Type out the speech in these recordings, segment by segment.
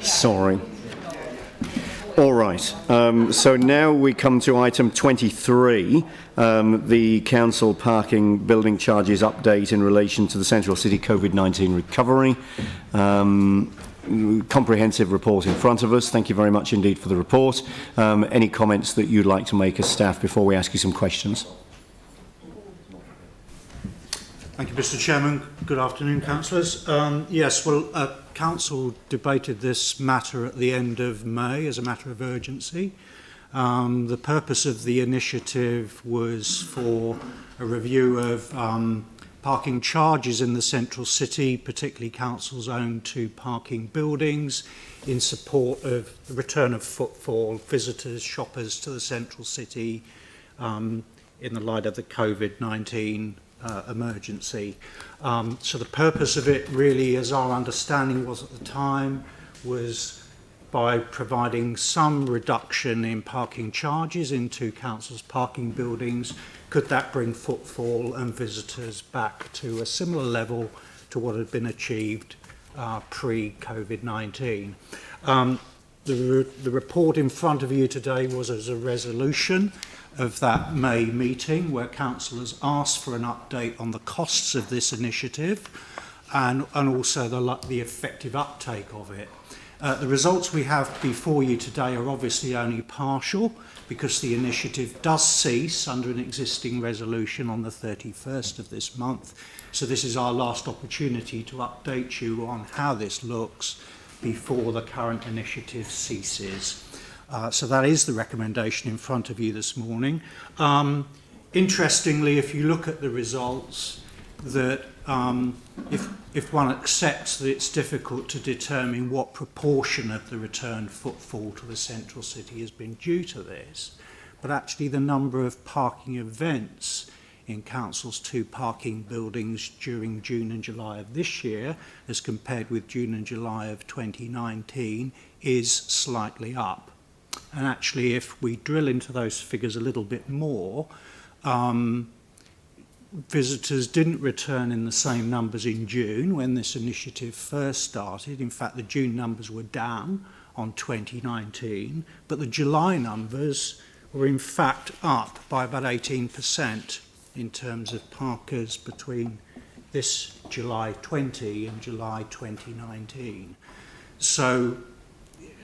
Sorry. All right. So now we come to item 23, the council parking building charges update in relation to the Central City COVID-19 recovery. Comprehensive report in front of us. Thank you very much indeed for the report. Any comments that you'd like to make as staff before we ask you some questions? Thank you, Mr. Chairman. Good afternoon, councillors. Yes, well, council debated this matter at the end of May as a matter of urgency. The purpose of the initiative was for a review of parking charges in the central city, particularly council's own 2 parking buildings, in support of the return of footfall, visitors, shoppers to the central city in the light of the COVID-19 emergency. So the purpose of it really, as our understanding was at the time, was by providing some reduction in parking charges into council's parking buildings, could that bring footfall and visitors back to a similar level to what had been achieved pre-COVID-19. The report in front of you today was as a resolution of that May meeting, where councillors asked for an update on the costs of this initiative and also the effective uptake of it. The results we have before you today are obviously only partial, because the initiative does cease under an existing resolution on the 31st of this month. So this is our last opportunity to update you on how this looks before the current initiative ceases. So that is the recommendation in front of you this morning. Interestingly, if you look at the results, that if one accepts that it's difficult to determine what proportion of the returned footfall to the central city has been due to this, but actually the number of parking events in council's 2 parking buildings during June and July of this year, as compared with June and July of 2019, is slightly up. And actually, if we drill into those figures a little bit more, visitors didn't return in the same numbers in June when this initiative first started. In fact, the June numbers were down on 2019, but the July numbers were in fact up by about 18% in terms of parkers between this July 20 and July 2019. So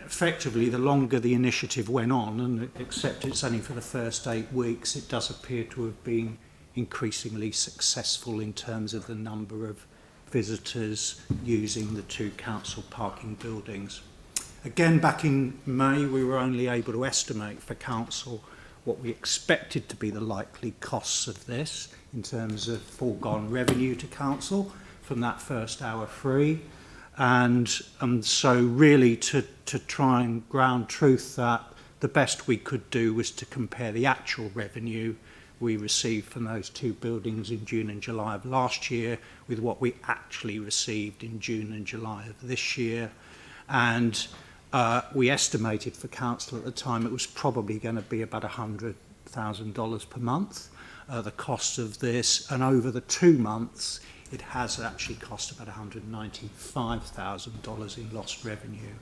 effectively, the longer the initiative went on, and except it's only for the first 8 weeks, it does appear to have been increasingly successful in terms of the number of visitors using the 2 council parking buildings. Again, back in May, we were only able to estimate for council what we expected to be the likely costs of this in terms of foregone revenue to council from that first hour free. And so really to try and ground truth that, the best we could do was to compare the actual revenue we received from those 2 buildings in June and July of last year with what we actually received in June and July of this year. And we estimated for council at the time it was probably going to be about $100,000 per month, the cost of this. And over the 2 months, it has actually cost about $195,000 in lost revenue.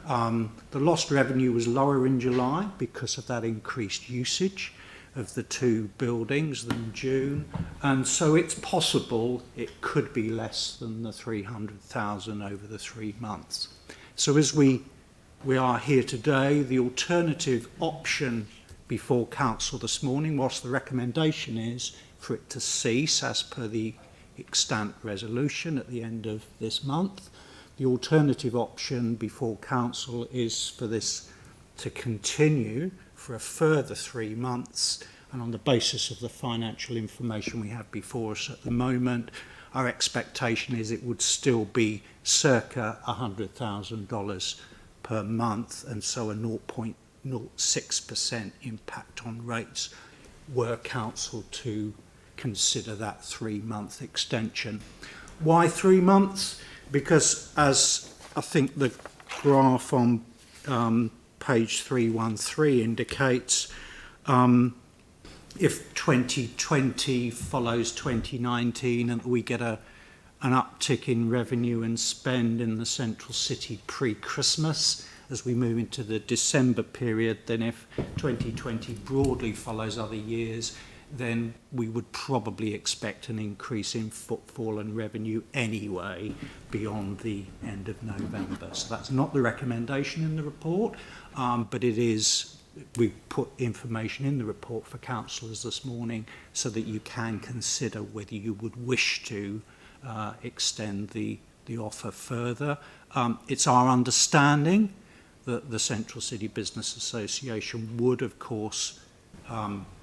The lost revenue was lower in July because of that increased usage of the 2 buildings than June, and so it's possible it could be less than the $300,000 over the 3 months. So as we are here today, the alternative option before council this morning, whilst the recommendation is for it to cease as per the extant resolution at the end of this month, the alternative option before council is for this to continue for a further 3 months, and on the basis of the financial information we have before us at the moment, our expectation is it would still be circa $100,000 per month, and so a 0.06% impact on rates were council to consider that 3-month extension. Why 3 months? Because as I think the graph on page 313 indicates, if 2020 follows 2019 and we get a an uptick in revenue and spend in the central city pre-Christmas. As we move into the December period, then if 2020 broadly follows other years, then we would probably expect an increase in footfall and revenue anyway beyond the end of November. So that's not the recommendation in the report, but it is, we put information in the report for councillors this morning so that you can consider whether you would wish to extend the offer further. It's our understanding that the Central City Business Association would, of course,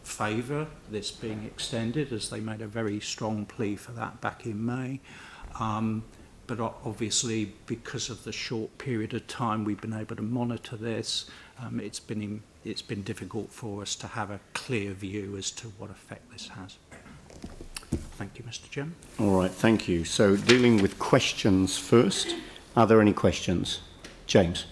favour this being extended, as they made a very strong plea for that back in May. But obviously, because of the short period of time we've been able to monitor this, it's been difficult for us to have a clear view as to what effect this has. Thank you, Mr. Chairman. All right, thank you. So dealing with questions first. Are there any questions? James.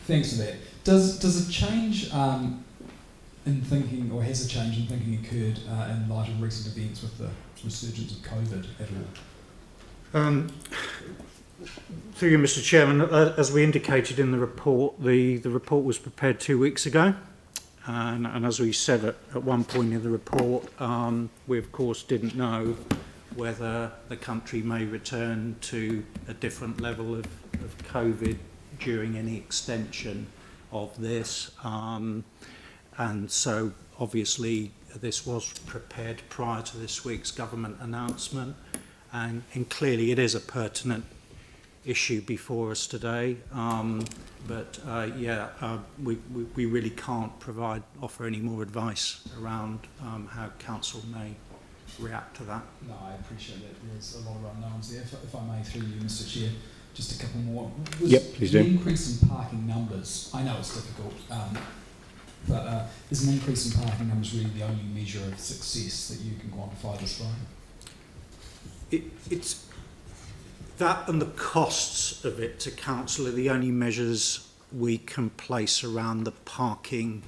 Thanks for that. Does a change in thinking, or has a change in thinking occurred in light of recent events with the resurgence of COVID at all? Through you, Mr. Chairman, as we indicated in the report, the report was prepared 2 weeks ago. And as we said at one point in the report, we of course didn't know whether the country may return to a different level of COVID during any extension of this. And so obviously this was prepared prior to this week's government announcement. And clearly it is a pertinent issue before us today. We really can't offer any more advice around how council may react to that. No, I appreciate that. There's a lot of unknowns there. If I may, through you, Mr. Chair, just a couple more. Yep, please do. The increase in parking numbers, I know it's difficult, but is an increase in parking numbers really the only measure of success that you can quantify this by? It's that, and the costs of it to council are the only measures we can place around the parking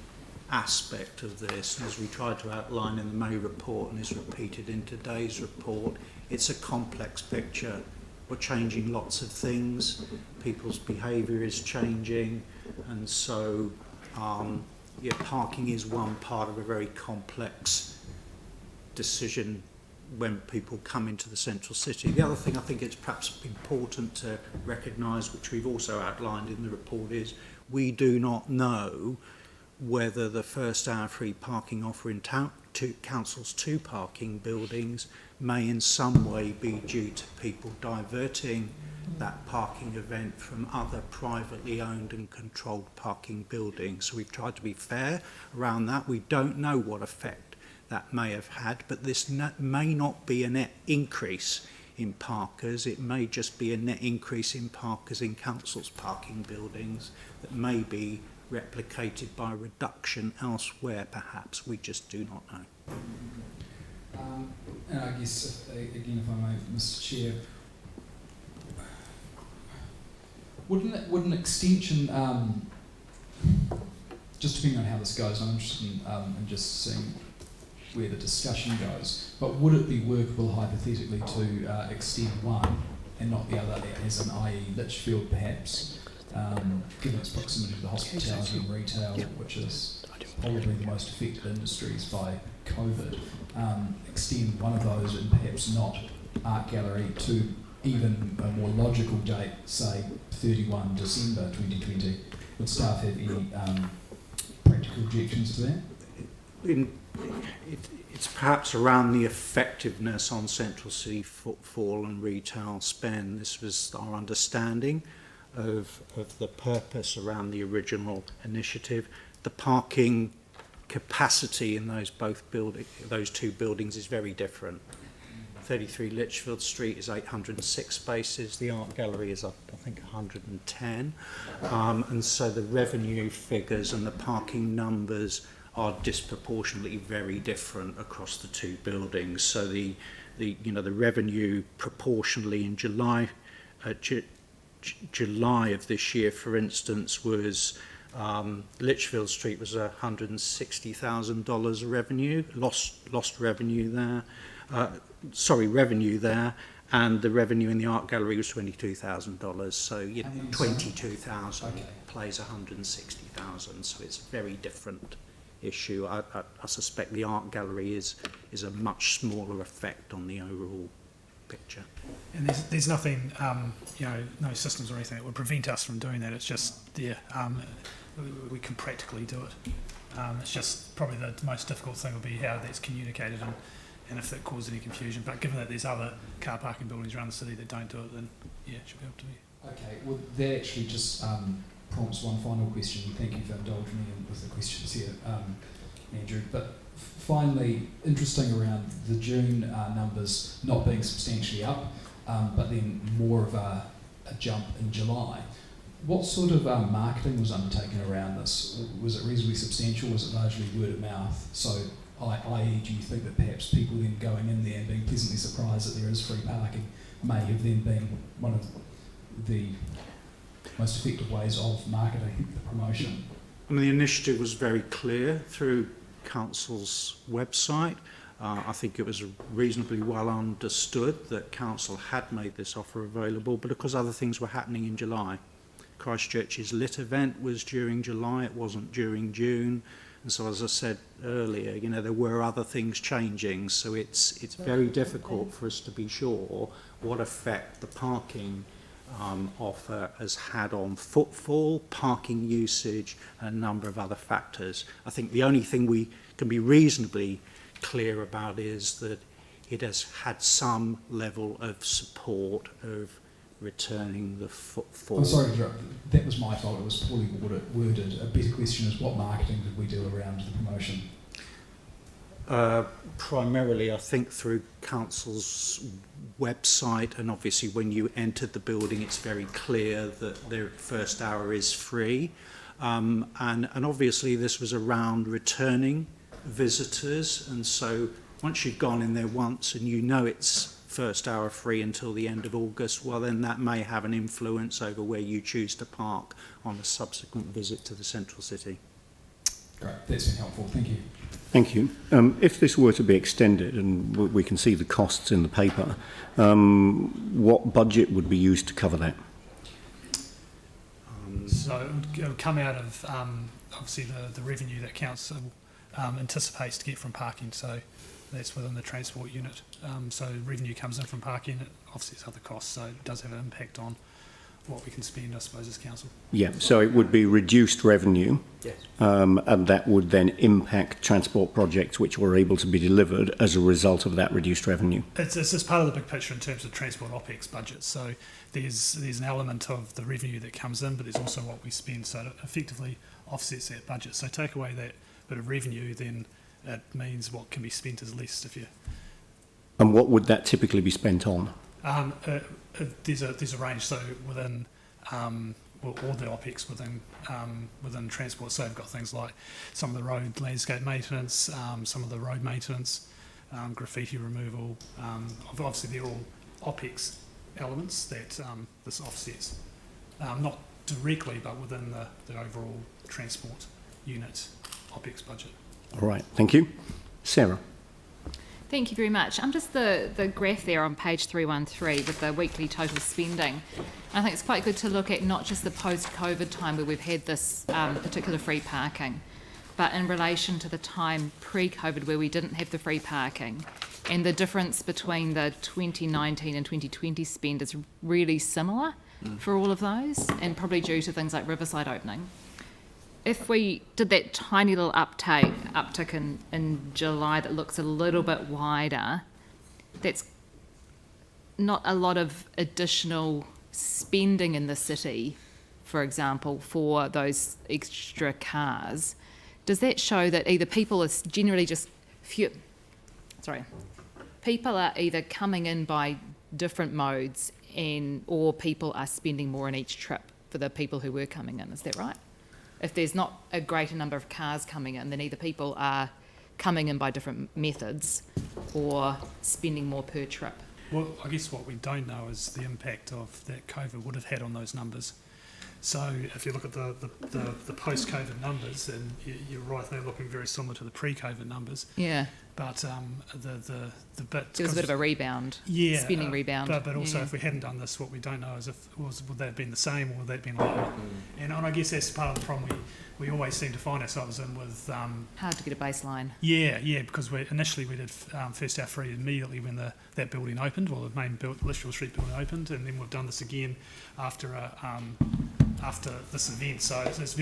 aspect of this. And as we tried to outline in the May report and is repeated in today's report, it's a complex picture. We're changing lots of things, people's behaviour is changing, and so parking is one part of a very complex decision when people come into the central city. The other thing I think it's perhaps important to recognise, which we've also outlined in the report, is we do not know whether the first hour free parking offer in council's 2 parking buildings may in some way be due to people diverting that parking event from other privately owned and controlled parking buildings. So we've tried to be fair around that. We don't know what effect that may have had, but this may not be a net increase in parkers. It may just be a net increase in parkers in council's parking buildings that may be replicated by a reduction elsewhere, perhaps. We just do not know. And I guess, again, if I may, Mr. Chair, would an extension, just depending on how this goes, I'm interested in just seeing where the discussion goes, but would it be workable hypothetically to extend one and not the other, as in i.e. Lichfield perhaps, given its proximity to the hospitality and retail, which is probably the most affected industries by COVID, extend one of those and perhaps not Art Gallery to even a more logical date, say 31 December 2020. Would staff have any practical objections to that? It's perhaps around the effectiveness on central city footfall and retail spend. This was our understanding of the purpose around the original initiative. The parking capacity in those 2 buildings is very different. 33 Lichfield Street is 806 spaces. The Art Gallery is, I think, 110. And so the revenue figures and the parking numbers are disproportionately very different across the 2 buildings. So the the revenue proportionally in July, July of this year, for instance, was Litchfield Street was $160,000 revenue, lost revenue there. Revenue there, and the revenue in the art gallery was $22,000. So 22,000 plays 160,000. So it's a very different issue. I suspect the art gallery is a much smaller effect on the overall picture. And there's nothing, no systems or anything that would prevent us from doing that. It's just we can practically do it. It's just probably the most difficult thing will be how that's communicated and if that causes any confusion. But given that there's other car parking buildings around the city that don't do it, then it should be able to be. Okay, well that actually just prompts one final question. Thank you for indulging me with the questions here, Andrew. But finally, interesting around the June numbers not being substantially up, but then more of a jump in July. What sort of marketing was undertaken around this? Was it reasonably substantial? Was it largely word of mouth? So, i.e., do you think that perhaps people then going in there and being pleasantly surprised that there is free parking may have then been one of the most effective ways of marketing the promotion? I mean, the initiative was very clear through Council's website. I think it was reasonably well understood that Council had made this offer available, but because other things were happening in July. Christchurch's lit event was during July, it wasn't during June. And so, as I said earlier, there were other things changing. So it's very difficult for us to be sure what effect the parking offer has had on footfall, parking usage, and a number of other factors. I think the only thing we can be reasonably clear about is that it has had some level of support of returning the footfall. I'm sorry to interrupt. That was my fault. It was poorly worded. A better question is, what marketing did we do around the promotion? Primarily, I think through Council's website, and obviously when you entered the building, it's very clear that their first hour is free. And obviously this was around returning visitors, and so once you've gone in there once and it's first hour free until the end of August, well then that may have an influence over where you choose to park on a subsequent visit to the central city. Great, that's been helpful, thank you. Thank you. If this were to be extended, and we can see the costs in the paper, what budget would be used to cover that? So it would come out of obviously the revenue that council anticipates to get from parking. So that's within the transport unit. So revenue comes in from parking. It obviously it's other costs, so it does have an impact on what we can spend, I suppose, as council. Yeah, so it would be reduced revenue, yes. And that would then impact transport projects which were able to be delivered as a result of that reduced revenue. It's just part of the big picture in terms of transport OPEX budget. So there's an element of the revenue that comes in, but there's also what we spend. So it effectively offsets that budget. So take away that bit of revenue, then it means what can be spent is less. And what would that typically be spent on? There's a range. So within all the OPEX within transport. So we've got things like some of the road landscape maintenance, some of the road maintenance, graffiti removal. Obviously, they're all OPEX elements that this offsets, not directly, but within the overall transport unit OPEX budget. All right, thank you. Sarah. Thank you very much. Just the graph there on page 313 with the weekly total spending. I think it's quite good to look at not just the post-COVID time where we've had this particular free parking, but in relation to the time pre-COVID where we didn't have the free parking. And the difference between the 2019 and 2020 spend is really similar for all of those, and probably due to things like Riverside opening. If we did that tiny little uptick in July that looks a little bit wider, that's not a lot of additional spending in the city, for example, for those extra cars. Does that show that either people are generally just people are either coming in by different modes or people are spending more on each trip for the people who were coming in? Is that right? If there's not a greater number of cars coming in, then either people are coming in by different methods or spending more per trip. Well, I guess what we don't know is the impact of that COVID would have had on those numbers. So if you look at the post-COVID numbers, and you're right, they're looking very similar to the pre-COVID numbers. Yeah, But the bit there was a bit of a rebound, yeah, spending rebound. But also, yeah. if we hadn't done this, what we don't know is would they have been the same or would they have been lower? And I guess that's part of the problem we always seem to find ourselves in with. Hard to get a baseline. Yeah, because initially we did First Out Free immediately when that building opened, well, the main Litchfield Street building opened, and then we've done this again after this event. So it's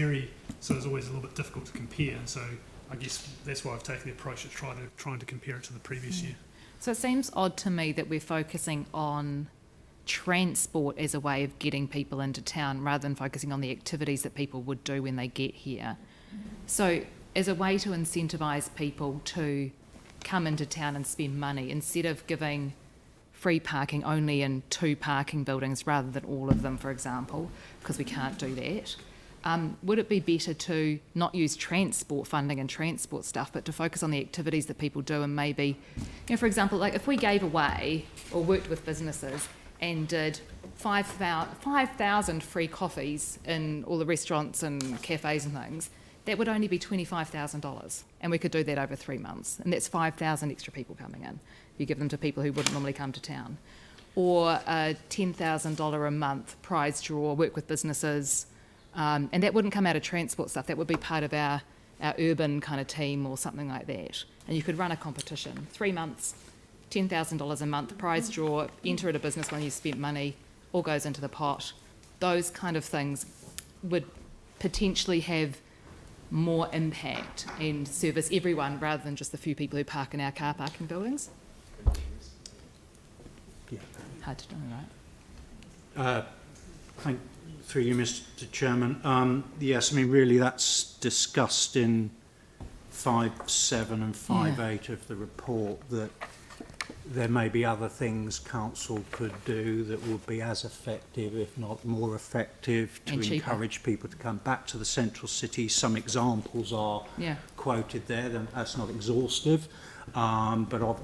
there's always a little bit difficult to compare. And so I guess that's why I've taken the approach of trying to compare it to the previous year. So it seems odd to me that we're focusing on transport as a way of getting people into town rather than focusing on the activities that people would do when they get here. So as a way to incentivise people to come into town and spend money, instead of giving free parking only in 2 parking buildings rather than all of them, for example, because we can't do that, would it be better to not use transport funding and transport stuff, but to focus on the activities that people do? And maybe, for example, like if we gave away or worked with businesses and did 5,000 free coffees in all the restaurants and cafes and things, that would only be $25,000, and we could do that over 3 months, and that's 5,000 extra people coming in. You give them to people who wouldn't normally come to town. Or a $10,000 a month prize draw, work with businesses, and that wouldn't come out of transport stuff. That would be part of our urban kind of team or something like that. And you could run a competition. 3 months, $10,000 a month, prize draw, enter at a business when you spent money, all goes into the pot. Those kind of things would potentially have more impact and service everyone rather than just the few people who park in our car parking buildings. Yeah. Hard to know, right? Through you, Mr. Chairman. Yes, I mean, really that's discussed in 5.7 and 5.8 of the report, that there may be other things council could do that would be as effective, if not more effective, to encourage people to come back to the central city. Some examples are quoted there. That's not exhaustive, but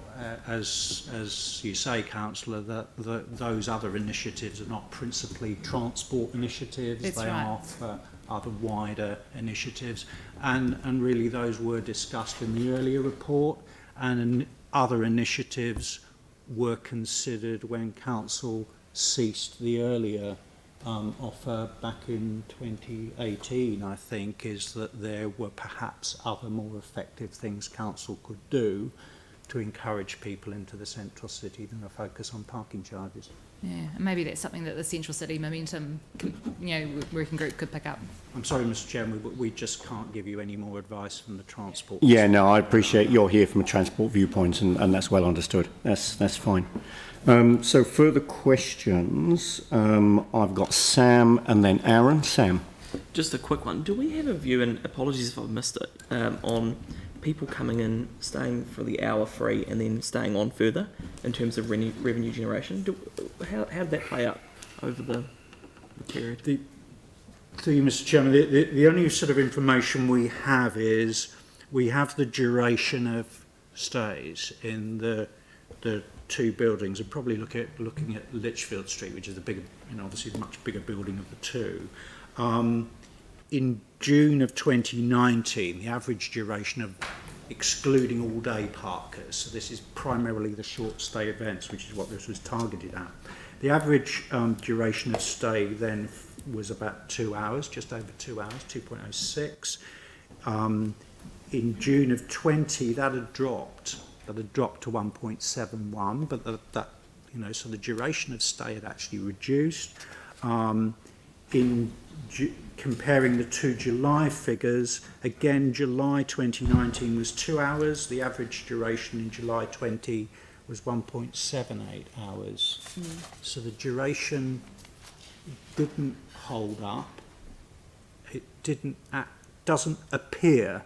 as you say, Councillor, that those other initiatives are not principally transport initiatives. That's they right. are for other wider initiatives, and really those were discussed in the earlier report, and other initiatives were considered when council ceased the earlier offer back in 2018, I think, is that there were perhaps other more effective things council could do to encourage people into the central city than a focus on parking charges. Yeah, and maybe that's something that the Central City Momentum, working group could pick up. I'm sorry, Mr. Chairman, we just can't give you any more advice from the transport. Yeah, no, I appreciate you're here from a transport viewpoint, and that's well understood. That's fine. So further questions, I've got Sam and then Aaron. Sam. Just a quick one. Do we have a view, and apologies if I've missed it, on people coming in, staying for the hour free and then staying on further in terms of revenue generation? How did that play out over the period? Through you, Mr. Chairman, the only sort of information we have is we have the duration of stays in the 2 buildings, and probably looking at Litchfield Street, which is the bigger, obviously the much bigger building of the 2. In June of 2019, the average duration of, excluding all-day parkers, so this is primarily the short-stay events, which is what this was targeted at, the average duration of stay then was about 2 hours, just over 2 hours, 2.06. In June of 20, that had dropped to 1.71, but that so the duration of stay had actually reduced. Comparing the 2 July figures, again, July 2019 was 2 hours. The average duration in July 20 was 1.78 hours. So the duration didn't hold up. It doesn't appear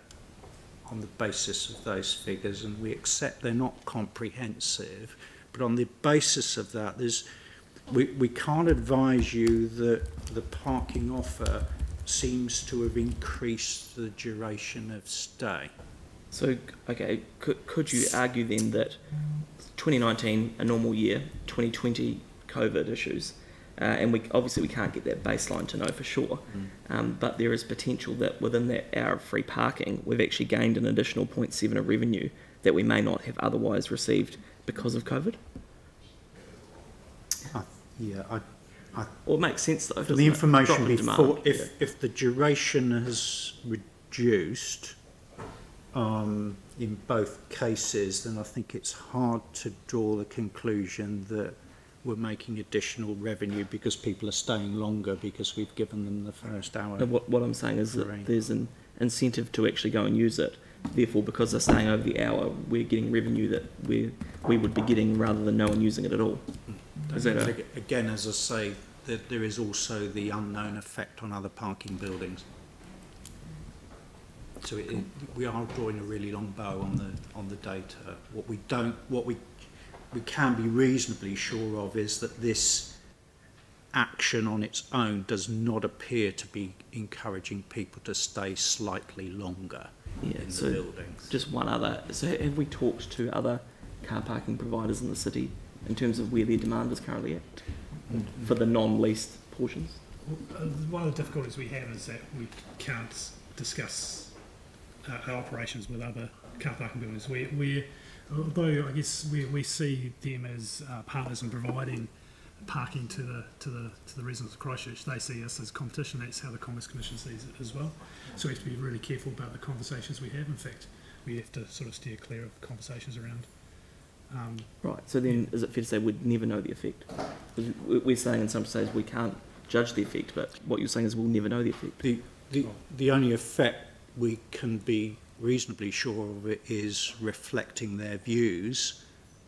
on the basis of those figures, and we accept they're not comprehensive, but on the basis of that, we can't advise you that the parking offer seems to have increased the duration of stay. So, okay, could you argue then that 2019, a normal year, 2020, COVID issues, and we can't get that baseline to know for sure, but there is potential that within that hour of free parking, we've actually gained an additional 0.7 of revenue that we may not have otherwise received because of COVID? Well, it makes sense though. For the information Drop in before, demand, if the duration has reduced in both cases, then I think it's hard to draw the conclusion that we're making additional revenue because people are staying longer because we've given them the first hour. No, what I'm saying is free. that there's an incentive to actually go and use it. Therefore, because they're staying over the hour, we're getting revenue that we would be getting rather than no one using it at all. Is that Again, as I say, that there is also the unknown effect on other parking buildings. So we are drawing a really long bow on the data. What we can be reasonably sure of is that this action on its own does not appear to be encouraging people to stay slightly longer in the buildings. Just one other. So have we talked to other car parking providers in the city in terms of where their demand is currently at for the non-leased portions? One of the difficulties we have is that we can't discuss our operations with other car parking buildings. Although I guess we see them as partners in providing parking to the residents of Christchurch, they see us as competition. That's how the Commerce Commission sees it as well. So we have to be really careful about the conversations we have. In fact, we have to sort of steer clear of conversations around. Right. So then, is it fair to say we'd never know the effect? Because we're saying in some states we can't judge the effect, but what you're saying is we'll never know the effect. The only effect we can be reasonably sure of it is reflecting their views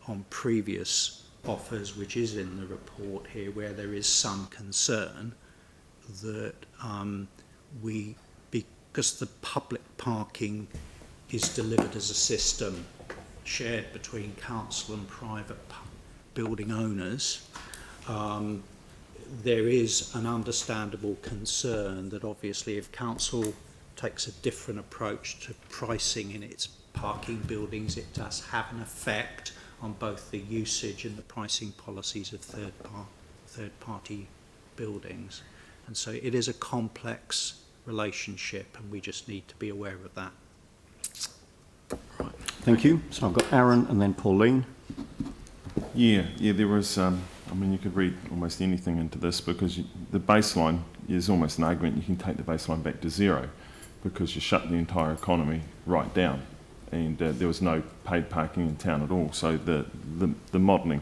on previous offers, which is in the report here, where there is some concern that because the public parking is delivered as a system shared between council and private building owners, there is an understandable concern that obviously if council takes a different approach to pricing in its parking buildings, it does have an effect on both the usage and the pricing policies of third-party buildings. And so it is a complex relationship, and we just need to be aware of that. Right. Thank you. So I've got Aaron and then Pauline. Yeah, there was, I mean, you could read almost anything into this because the baseline is almost an argument. You can take the baseline back to zero because you shut the entire economy right down, and there was no paid parking in town at all. So the modelling,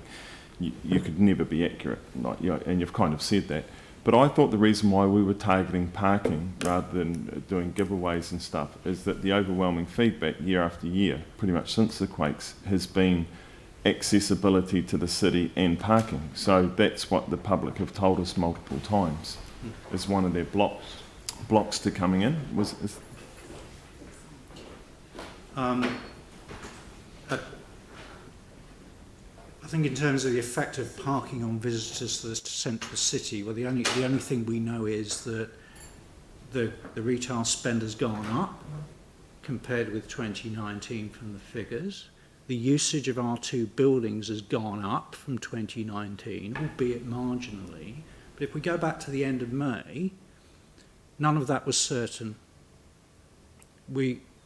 you could never be accurate, and you've kind of said that. But I thought the reason why we were targeting parking rather than doing giveaways and stuff is that the overwhelming feedback year after year, pretty much since the quakes, has been accessibility to the city and parking. So that's what the public have told us multiple times is one of their blocks to coming in. I think in terms of the effect of parking on visitors to the central city, well, the only thing we know is that the retail spend has gone up compared with 2019 from the figures. The usage of our two buildings has gone up from 2019, albeit marginally. But if we go back to the end of May, none of that was certain.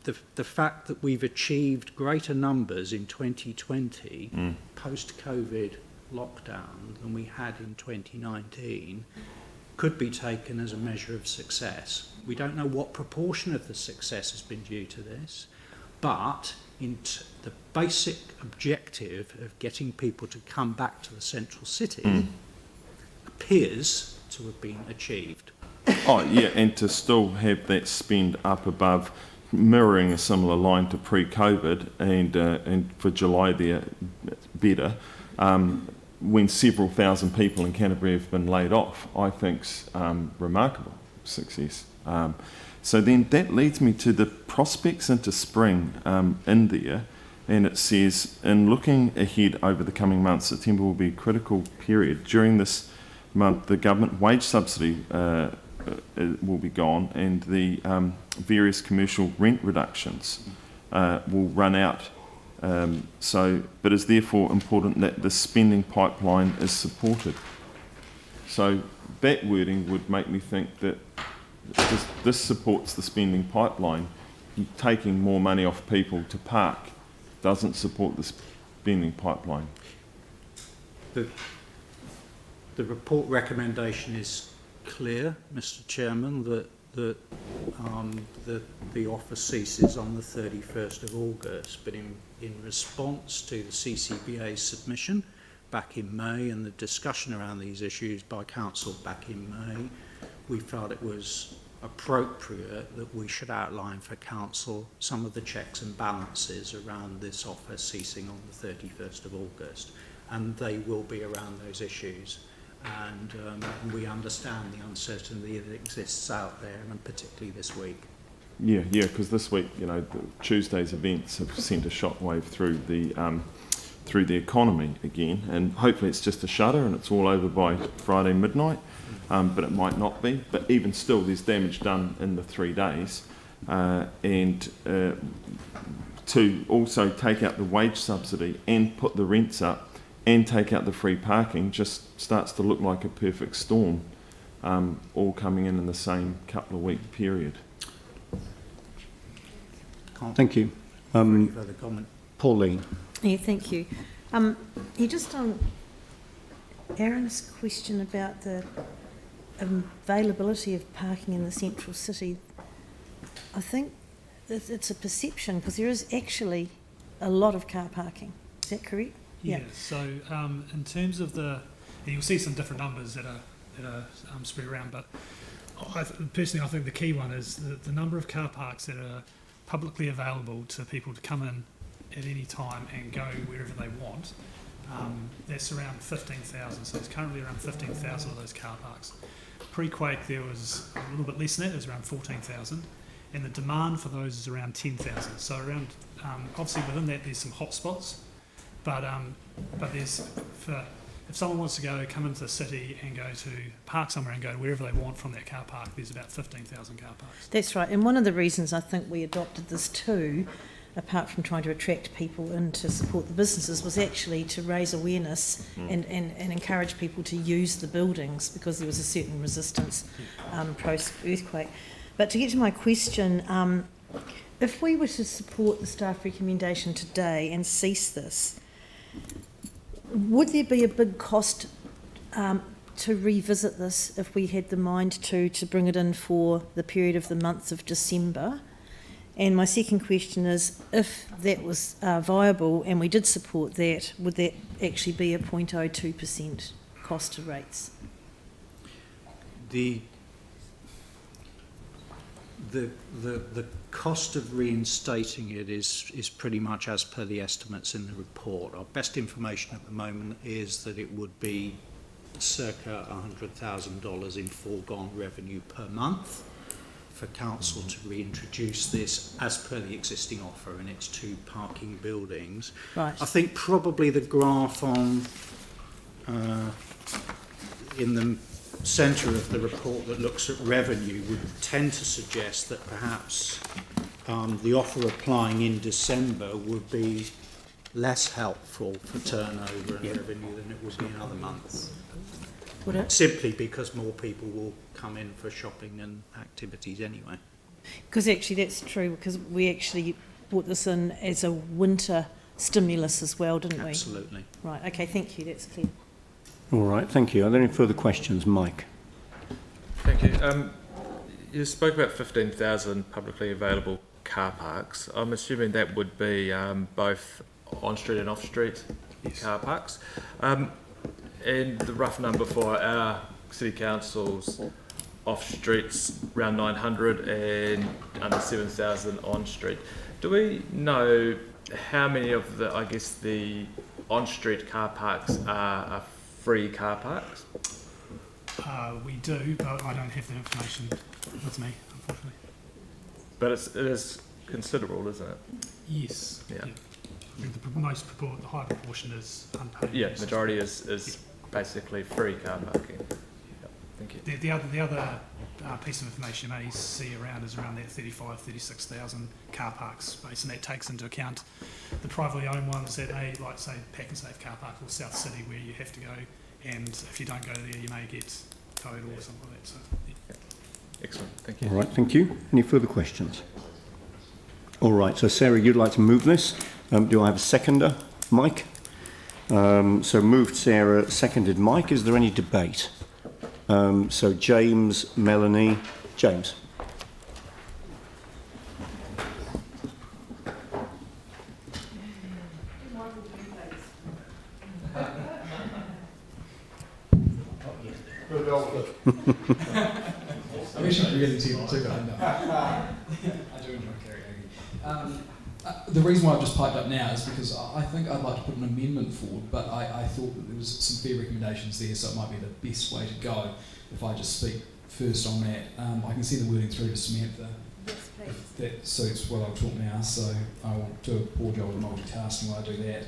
The fact that we've achieved greater numbers in 2020 post-COVID lockdown than we had in 2019 could be taken as a measure of success. We don't know what proportion of the success has been due to this, but the basic objective of getting people to come back to the central city appears to have been achieved. Oh yeah, and to still have that spend up above, mirroring a similar line to pre-COVID, and for July there better, when several thousand people in Canterbury have been laid off, I think's remarkable success. So then that leads me to the prospects into spring in there, and it says, in looking ahead over the coming months, September will be a critical period. During this month, the government wage subsidy will be gone, and the various commercial rent reductions will run out. But it's therefore important that the spending pipeline is supported. So that wording would make me think that this supports the spending pipeline. Taking more money off people to park doesn't support the spending pipeline. The report recommendation is clear, Mr. Chairman, that the offer ceases on the 31st of August, but in response to the CCBA submission back in May and the discussion around these issues by Council back in May, we felt it was appropriate that we should outline for Council some of the checks and balances around this offer ceasing on the 31st of August, and they will be around those issues. And we understand the uncertainty that exists out there, and particularly this week. Yeah, because this week, Tuesday's events have sent a shockwave through the economy again, and hopefully it's just a shudder and it's all over by Friday midnight, but it might not be. But even still, there's damage done in the 3 days, and to also take out the wage subsidy and put the rents up and take out the free parking just starts to look like a perfect storm, all coming in the same couple of week period. Thank you. Any further comment? Pauline. Yeah, thank you. Just on Aaron's question about the availability of parking in the central city, I think it's a perception because there is actually a lot of car parking. Is that correct? Yeah. So in terms of you'll see some different numbers that are spread around, but personally I think the key one is the number of car parks that are publicly available to people to come in at any time and go wherever they want. That's around 15,000. So it's currently around 15,000 of those car parks. Pre-quake there was a little bit less than that. It was around 14,000, and the demand for those is around 10,000. So around obviously within that there's some hot spots. But there's if someone wants to come into the city and go to park somewhere and go wherever they want from that car park, there's about 15,000 car parks. That's right. And one of the reasons I think we adopted this too, apart from trying to attract people in to support the businesses, was actually to raise awareness and encourage people to use the buildings because there was a certain resistance post-earthquake. But to get to my question, if we were to support the staff recommendation today and cease this, would there be a big cost to revisit this if we had the mind to bring it in for the period of the month of December? And my second question is, if that was viable and we did support that, would that actually be a 0.02% cost to rates? The cost of reinstating it is pretty much as per the estimates in the report. Our best information at the moment is that it would be circa $100,000 in foregone revenue per month for council to reintroduce this as per the existing offer in its 2 parking buildings. Right. I think probably the graph on in the centre of the report that looks at revenue would tend to suggest that perhaps the offer applying in December would be less helpful for turnover and revenue than it would be in other months. Would it? Simply because more people will come in for shopping and activities anyway. Because actually that's true, because we actually brought this in as a winter stimulus as well, didn't we? Absolutely. Right, okay, thank you, that's clear. All right, thank you. Are there any further questions? Mike. Thank you. You spoke about 15,000 publicly available car parks. I'm assuming that would be both on-street and off-street car parks. And the rough number for our city councils off-streets around 900 and under 7,000 on-street. Do we know how many of the on-street car parks are free car parks? We do, but I don't have that information with me, unfortunately. But it is considerable, isn't it? Yes. Yeah. I think the high proportion is unpaid. Yeah, majority is basically free car parking. Yeah, thank you. The other piece of information you may see around is around that 36,000 car park space, and that takes into account the privately owned ones that like say Pack and Safe car park or South City, where you have to go, and if you don't go there you may get towed or something like that. So, yeah. Excellent, thank you. All right, thank you. Any further questions? All right, so Sarah, you'd like to move this. Do I have a seconder? Mike? So moved Sarah, seconded Mike. Is there any debate? So James, Melanie, James. I'm actually really tempted to, but I know. I do enjoy karaoke. The reason why I've just piped up now is because I think I'd like to put an amendment forward, but I thought that there was some fair recommendations there, so it might be the best way to go if I just speak first on that. I can see the wording through to Samantha. If that suits, well, I'll talk now, so I want to do a poor job of multitasking while I do that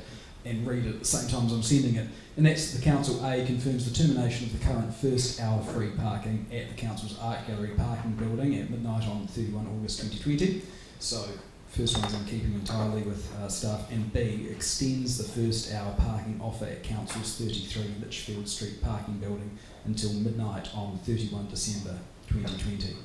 and read it at the same time as I'm sending it. And that's the Council A confirms the termination of the current first hour free parking at the Council's Art Gallery parking building at midnight on 31 August 2020. So first one's in keeping entirely with staff, and B extends the first hour parking offer at Council's 33 Litchfield Street parking building until midnight on 31 December 2020.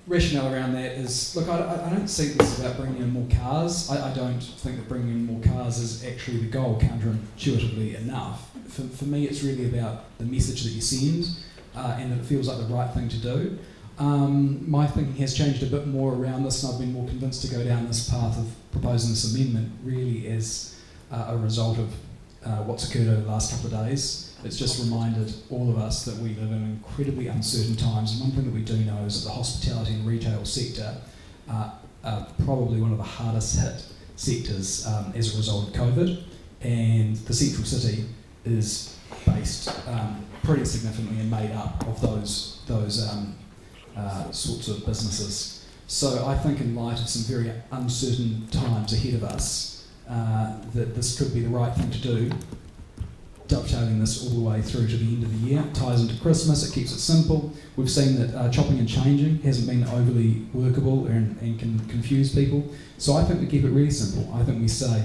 Rationale around that is, look, I don't see this about bringing in more cars. I don't think that bringing in more cars is actually the goal, counterintuitively enough. For me, it's really about the message that you send and that it feels like the right thing to do. My thinking has changed a bit more around this, and I've been more convinced to go down this path of proposing this amendment really as a result of what's occurred over the last couple of days. It's just reminded all of us that we live in incredibly uncertain times, and one thing that we do know is that the hospitality and retail sector are probably one of the hardest hit sectors as a result of COVID, and the central city is based pretty significantly and made up of those sorts of businesses. So I think in light of some very uncertain times ahead of us, that this could be the right thing to do, dovetailing this all the way through to the end of the year. It ties into Christmas, it keeps it simple. We've seen that chopping and changing hasn't been overly workable and can confuse people. So I think we keep it really simple. I think we say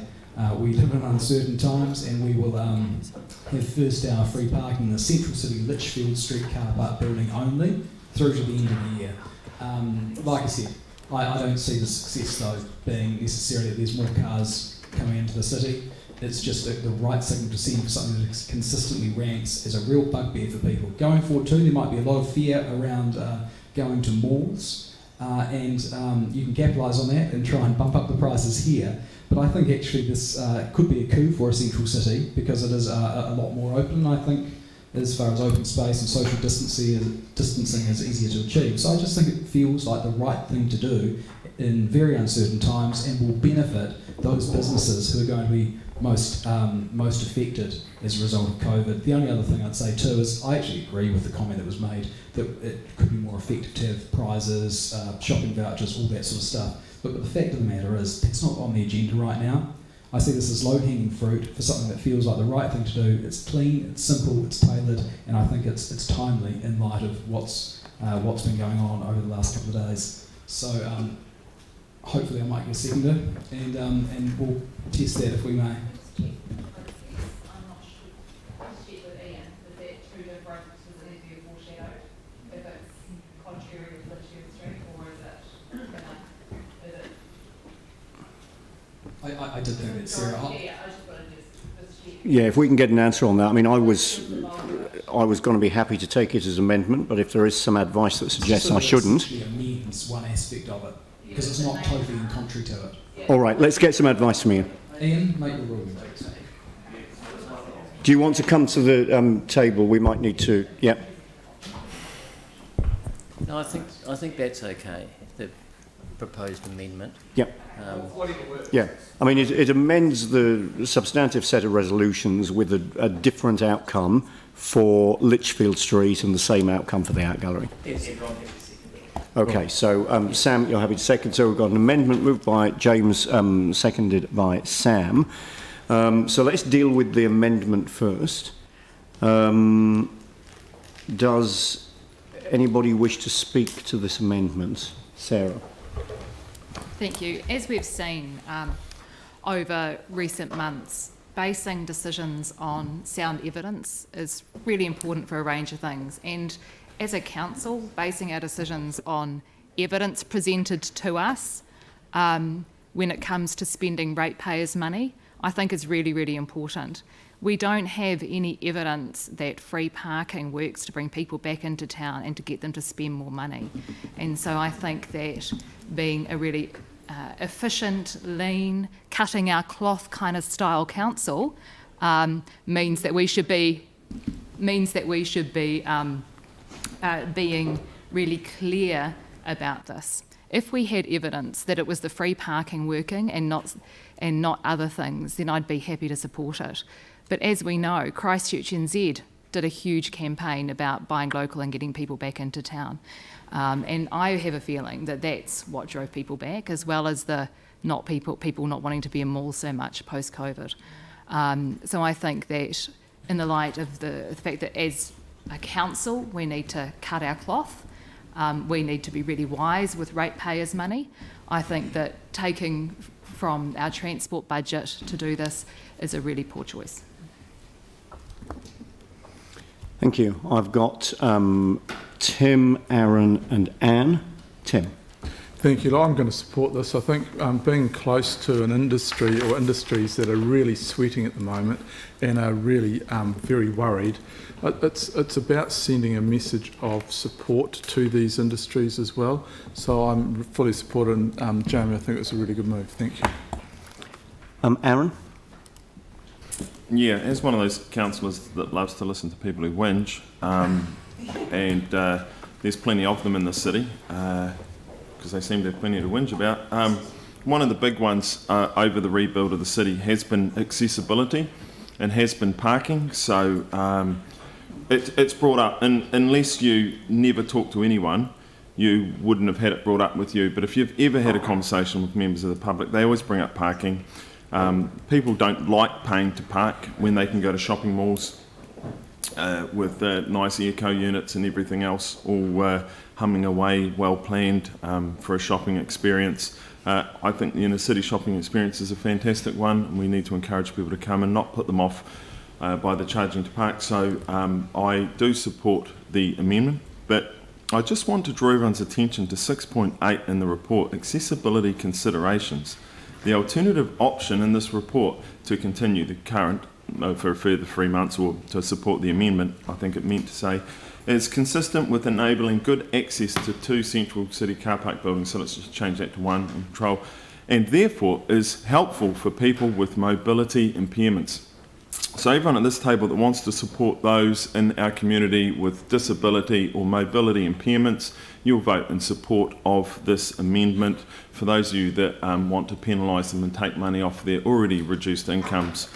we live in uncertain times, and we will have first hour free parking in the Central City Litchfield Street car park building only through to the end of the year. Like I said, I don't see the success though being necessarily that there's more cars coming into the city. It's just the right signal to send for something that consistently ranks as a real bugbear for people. Going forward too, there might be a lot of fear around going to malls, and you can capitalise on that and try and bump up the prices here. But I think actually this could be a coup for a central city, because it is a lot more open, I think, as far as open space and social distancing is easier to achieve. So I just think it feels like the right thing to do in very uncertain times, and will benefit those businesses who are going to be most affected as a result of COVID. The only other thing I'd say too is I actually agree with the comment that was made that it could be more effective to have prizes, shopping vouchers, all that sort of stuff. But the fact of the matter is it's not on the agenda right now. I see this as low-hanging fruit for something that feels like the right thing to do. It's clean, it's simple, it's tailored, and I think it's timely in light of what's been going on over the last couple of days. So hopefully I might get a seconder, and we'll test that if we may. I did think that, Sarah. Yeah, if we can get an answer on that. I mean, I was going to be happy to take it as amendment, but if there is some advice that suggests I shouldn't. It amends one aspect of it, because it's not totally in contrary to it. All right, let's get some advice from Ian. Ian, make the ruling. Do you want to come to the table? We might need to. Yeah. No, I think that's okay. The proposed amendment. Yeah. Yeah. I mean, it amends the substantive set of resolutions with a different outcome for Litchfield Street and the same outcome for the Art Gallery. Okay, so Sam, you're happy to second. So we've got an amendment moved by James, seconded by Sam. So let's deal with the amendment first. Does anybody wish to speak to this amendment? Sarah. Thank you. As we've seen over recent months, basing decisions on sound evidence is really important for a range of things. And as a council, basing our decisions on evidence presented to us when it comes to spending ratepayers' money, I think is really, really important. We don't have any evidence that free parking works to bring people back into town and to get them to spend more money. And so I think that being a really efficient, lean, cutting our cloth kind of style council means that we should be being really clear about this. If we had evidence that it was the free parking working and not other things, then I'd be happy to support it. But as we know, Christchurch NZ did a huge campaign about buying local and getting people back into town. And I have a feeling that that's what drove people back, as well as the people not wanting to be in malls so much post-COVID. So I think that in the light of the fact that as a council we need to cut our cloth, we need to be really wise with ratepayers' money. I think that taking from our transport budget to do this is a really poor choice. Thank you. I've got Tim, Aaron and Anne. Tim. Thank you. I'm going to support this. I think being close to an industry or industries that are really sweating at the moment and are really very worried, it's about sending a message of support to these industries as well. So I'm fully supporting Jamie. I think it's a really good move. Thank you. Aaron? Yeah, as one of those councillors that loves to listen to people who whinge, and there's plenty of them in the city, because they seem to have plenty to whinge about. One of the big ones over the rebuild of the city has been accessibility and has been parking. So it's brought up, and unless you never talk to anyone, you wouldn't have had it brought up with you. But if you've ever had a conversation with members of the public, they always bring up parking. People don't like paying to park when they can go to shopping malls with nice airco units and everything else, all humming away, well planned for a shopping experience. I think the inner city shopping experience is a fantastic one, and we need to encourage people to come and not put them off by the charging to park. So I do support the amendment, but I just want to draw everyone's attention to 6.8 in the report, accessibility considerations. The alternative option in this report to continue the current for a further 3 months, or to support the amendment, I think it meant to say, is consistent with enabling good access to 2 central city car park buildings, so let's just change that to 1 in control, and therefore is helpful for people with mobility impairments. So everyone at this table that wants to support those in our community with disability or mobility impairments, you'll vote in support of this amendment. For those of you that want to penalise them and take money off their already reduced incomes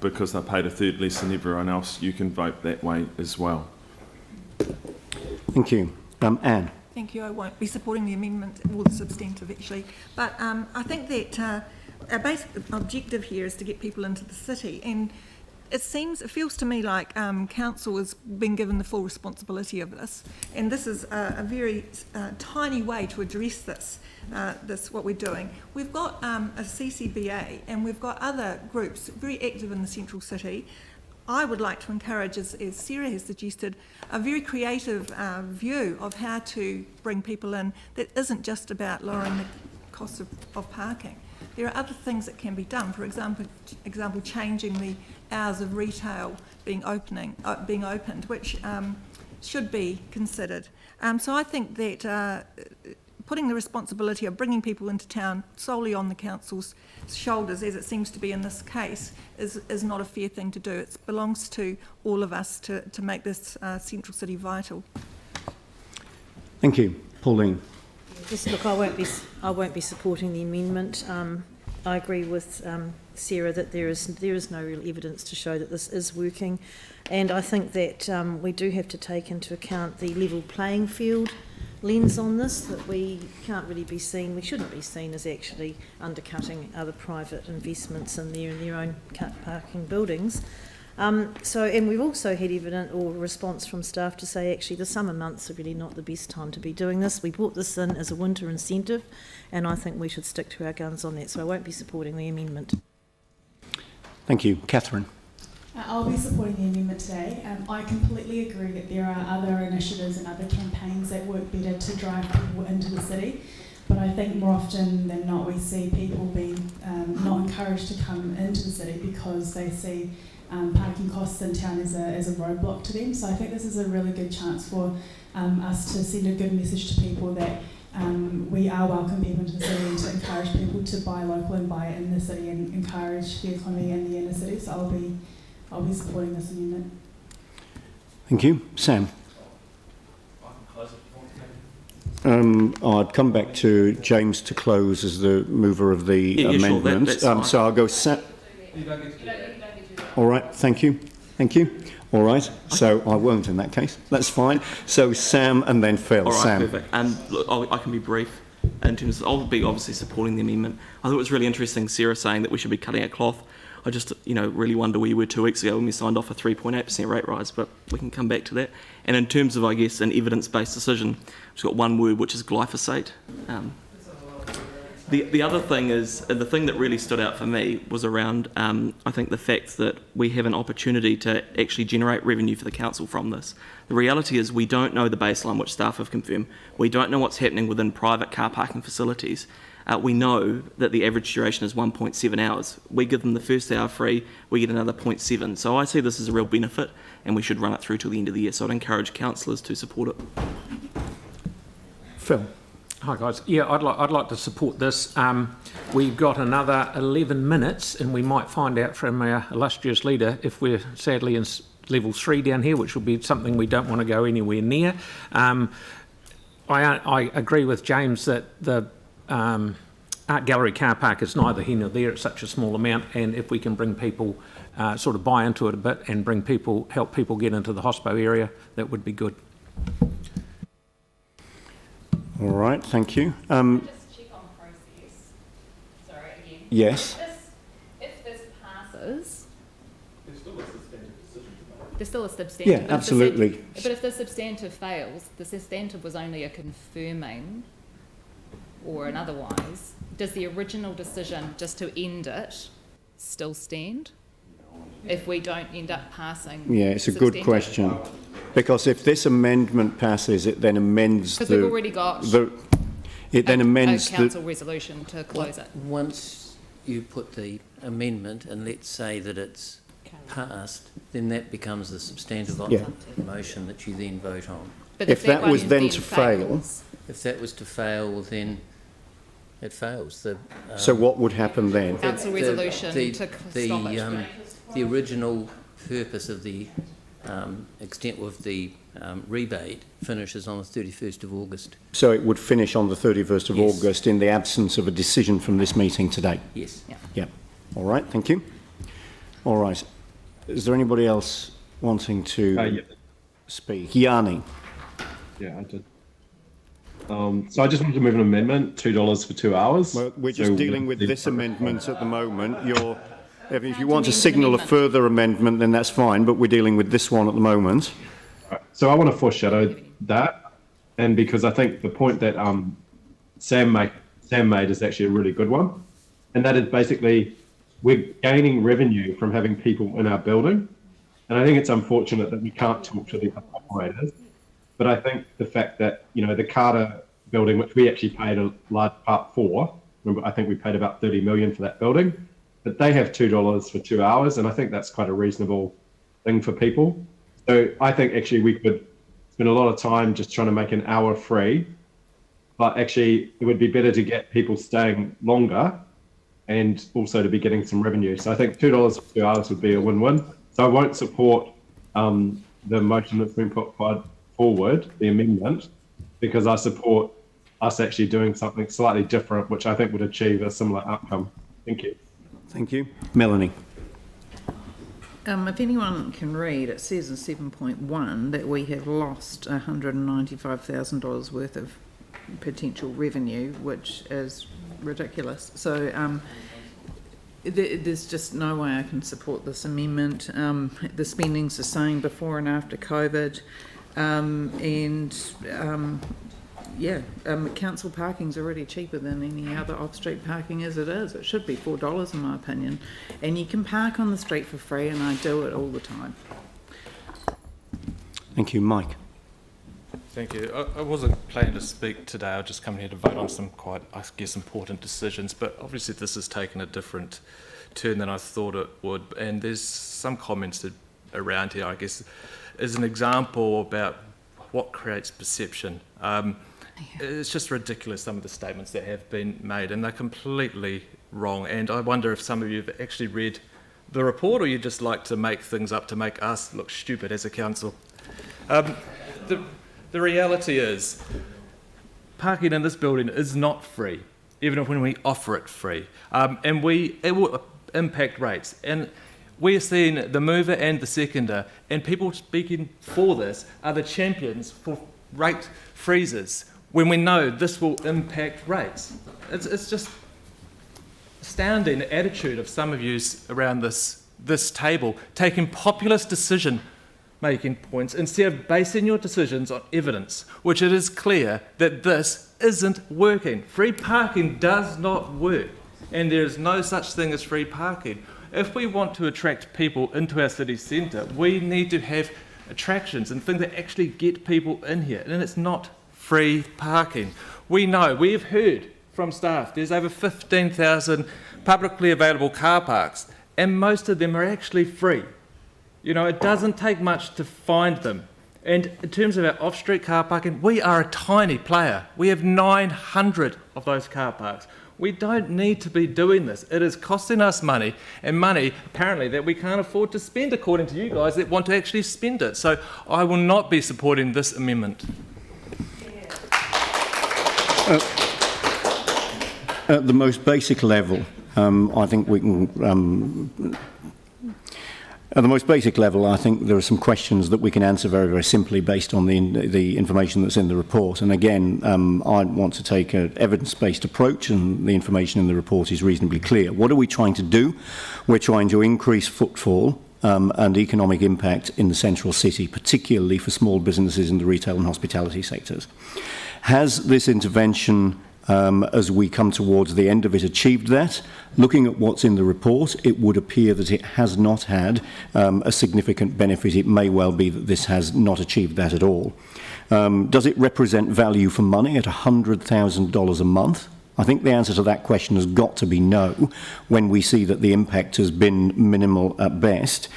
because they paid a third less than everyone else, you can vote that way as well. Thank you. Anne. Thank you. I won't be supporting the amendment, or the substantive actually, but I think that our basic objective here is to get people into the city, and it feels to me like council has been given the full responsibility of this, and this is a very tiny way to address this. What we're doing. We've got a CCBA, and we've got other groups very active in the central city. I would like to encourage, as Sarah has suggested, a very creative view of how to bring people in that isn't just about lowering the cost of parking. There are other things that can be done. For example, changing the hours of retail being opened, which should be considered. So I think that putting the responsibility of bringing people into town solely on the council's shoulders, as it seems to be in this case, is not a fair thing to do. It belongs to all of us to make this central city vital. Thank you. Pauline. Yes, look, I won't be supporting the amendment. I agree with Sarah that there is no real evidence to show that this is working, and I think that we do have to take into account the level playing field lens on this, that we shouldn't be seen as actually undercutting other private investments in their own car parking buildings. And we've also had evident or response from staff to say actually the summer months are really not the best time to be doing this. We brought this in as a winter incentive, and I think we should stick to our guns on that. So I won't be supporting the amendment. Thank you. Catherine. I'll be supporting the amendment today. I completely agree that there are other initiatives and other campaigns that work better to drive people into the city. But I think more often than not we see people being not encouraged to come into the city because they see parking costs in town as a roadblock to them. So I think this is a really good chance for us to send a good message to people that we are welcome people into the city and to encourage people to buy local and buy in the city and encourage the economy in the inner city. So I'll be supporting this amendment. Thank you. Sam. I'd come back to James to close as the mover of the amendment. Sure, so I'll go Sam. All right, thank you. Thank you. All right, so I won't in that case. That's fine. So Sam and then Phil. All right, Sam. perfect. Look, I can be brief in terms of, I'll be obviously supporting the amendment. I thought it was really interesting, Sarah saying that we should be cutting out cloth. I just, really wonder where you were 2 weeks ago when we signed off a 3.8% rate rise, but we can come back to that. And in terms of, I guess, an evidence-based decision, we've got one word, which is glyphosate. The other thing is, the thing that really stood out for me was around, I think, the fact that we have an opportunity to actually generate revenue for the council from this. The reality is we don't know the baseline, which staff have confirmed. We don't know what's happening within private car parking facilities. We know that the average duration is 1.7 hours. We give them the first hour free, we get another 0.7. So I see this as a real benefit, and we should run it through till the end of the year. So I'd encourage councillors to support it. Phil. Hi guys. Yeah, I'd like to support this. We've got another 11 minutes, and we might find out from our illustrious leader if we're sadly in level 3 down here, which will be something we don't want to go anywhere near. I agree with James that the art gallery car park is neither here nor there. It's such a small amount, and if we can bring people sort of buy into it a bit and help people get into the hospo area, that would be good. All right, thank you. Just check on process. Sorry, again. Yes. If this passes, there's still a substantive decision to make. There's still a substantive. Yeah, absolutely. But if the substantive fails, the substantive was only a confirming or an otherwise. Does the original decision just to end it still stand? If we don't end up passing? Yeah, it's a good question. Because if this amendment passes, it then amends because we've already got it then amends a council resolution to close it. Once you put the amendment and let's say that it's passed, then that becomes the substantive motion that you then vote on. But if that was then to fail, if that was to fail, well then it fails. So what would happen then? Council resolution to stop it. The original purpose of the extent of the rebate finishes on the 31st of August. So it would finish on the 31st of August in the absence of a decision from this meeting today? Yes. Yeah. All right, thank you. All right. Is there anybody else wanting to speak? Yanni. Yeah, I did. So I just wanted to move an amendment, $2 for 2 hours. Well, we're just dealing with this amendment at the moment. If you want to signal a further amendment, then that's fine, but we're dealing with this one at the moment. Right. So I want to foreshadow that, and because I think the point that Sam made is actually a really good one, and that is basically we're gaining revenue from having people in our building, and I think it's unfortunate that we can't talk to the operators, but I think the fact that, the Carter building, which we actually paid a large part for, remember, I think we paid about 30 million for that building, but they have $2 for 2 hours, and I think that's quite a reasonable thing for people. So I think actually we could spend a lot of time just trying to make an hour free, but actually it would be better to get people staying longer and also to be getting some revenue. So I think $2 for 2 hours would be a win-win. So I won't support the motion that's been put forward, the amendment, because I support us actually doing something slightly different, which I think would achieve a similar outcome. Thank you. Thank you. Melanie. If anyone can read, it says in 7.1 that we have lost $195,000 worth of potential revenue, which is ridiculous. So There's just no way I can support this amendment. The spending's the same before and after COVID. Council parking's already cheaper than any other off-street parking as it is. It should be $4 in my opinion. And you can park on the street for free, and I do it all the time. Thank you. Mike. Thank you. I wasn't planning to speak today. I was just coming here to vote on some quite, I guess, important decisions. But obviously this has taken a different turn than I thought it would. And there's some comments around here, I guess, as an example about what creates perception. It's just ridiculous, some of the statements that have been made, and they're completely wrong. And I wonder if some of you have actually read the report, or you just like to make things up to make us look stupid as a council. The reality is, parking in this building is not free, even when we offer it free. And it will impact rates. And we're seeing the mover and the seconder, and people speaking for this are the champions for rate freezes, when we know this will impact rates. It's just astounding the attitude of some of you around this table, taking populist decision-making points instead of basing your decisions on evidence, which it is clear that this isn't working. Free parking does not work, and there is no such thing as free parking. If we want to attract people into our city centre, we need to have attractions and things that actually get people in here, and it's not free parking. We know, we've heard from staff, there's over 15,000 publicly available car parks, and most of them are actually free. You know, it doesn't take much to find them. And in terms of our off-street car parking, we are a tiny player. We have 900 of those car parks. We don't need to be doing this. It is costing us money, and money apparently that we can't afford to spend, according to you guys that want to actually spend it. So I will not be supporting this amendment. At the most basic level, I think we can... At the most basic level, I think there are some questions that we can answer very, very simply based on the information that's in the report. And again, I want to take an evidence-based approach, and the information in the report is reasonably clear. What are we trying to do? We're trying to increase footfall and economic impact in the central city, particularly for small businesses in the retail and hospitality sectors. Has this intervention, as we come towards the end of it, achieved that? Looking at what's in the report, it would appear that it has not had a significant benefit. It may well be that this has not achieved that at all. Does it represent value for money at $100,000 a month? I think the answer to that question has got to be no, when we see that the impact has been minimal at best.